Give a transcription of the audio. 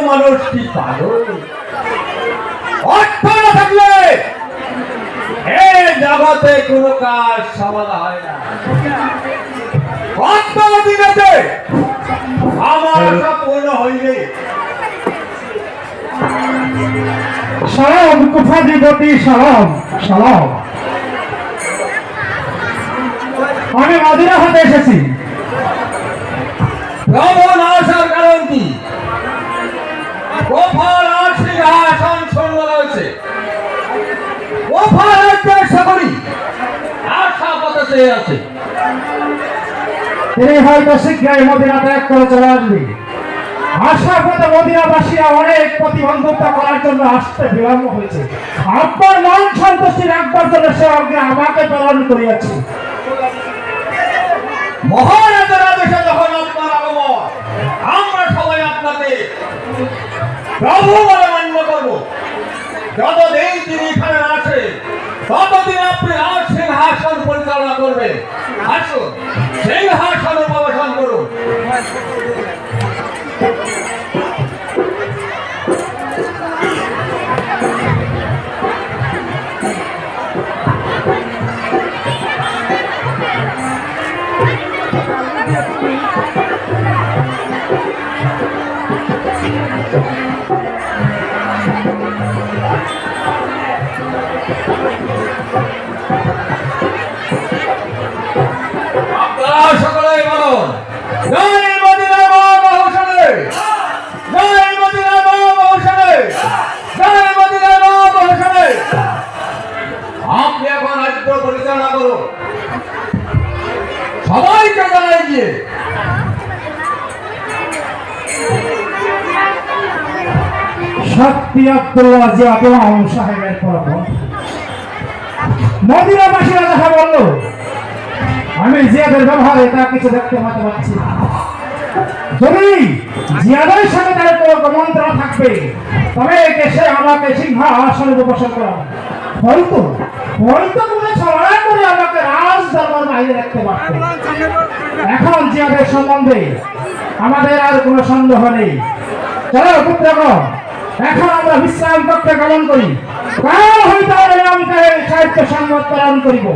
মানুষটি পাগল। অর্থ না থাকলে এই জগতে কোনো কাজ সমাধান হয় না। অর্থ দিনেতে আমার আশা পূর্ণ হইবে। সালাম কুফাধিপতি, সালাম সালাম। আমি মদিনা হতে এসেছি। প্রভু না আসার কারণ কি? গোপাল আর সিংহাসন শূন্য রয়েছে। গোপাল রাজ্যের সকলই আশা পথে চেয়ে আছে। তিনি হয়তো শীঘ্রই মদিনা ত্যাগ করে চলে আসবে। আসার পথে মদিনাবাসীরা অনেক প্রতিবন্ধকতা করার জন্য আসতে বিলম্ব হয়েছে। আপনার মন সন্তুষ্টি রাখবার জন্য সে অগ্রে আমাকে প্রেরণ করিয়াছে। মহারাজের আদেশে যখন আপনার আগমন, আমরা সবাই আপনাকে প্রভু বলে মান্য করব। যতদিন তিনি এখানে আসে ততদিন আপনি আর সিংহাসন পরিচালনা করবেন। আসুন সিংহাসন উপবেশন করুন। আপনারা সকলেই বলুন, জয় মদিনা মা বহুশালে, জয় মদিনা মা বহুশালে, জয় মদিনা মা বহুশালে। আপনি এখন রাজ্য পরিচালনা করুন। সবাইকে জানাই গিয়ে শক্তি আব্দুল্লাহ জিয়া ইমাম সাহেবের পরম মদিনাবাসীরা দেখা বলল, আমি জিয়াদের ব্যবহারে তা কিছু দেখতে পাচ্ছি না। যদি জিয়াদের সাথে তার কোনো মন্ত্রণা থাকবে তবে সে আমাকে সিংহাসনে উপবেশন করা হয়তো হয়তো কোনো ছড়া করে আমাকে রাজ দরবার বাইরে রাখতে পারত। এখন জিয়াদের সম্বন্ধে আমাদের আর কোনো সন্দেহ নেই। চলো পুত্রগণ, এখন আমরা বিশ্রাম কক্ষে গমন করি। কাল হইতে আমি সাহিত্য সংবাদ প্রেরণ করিব।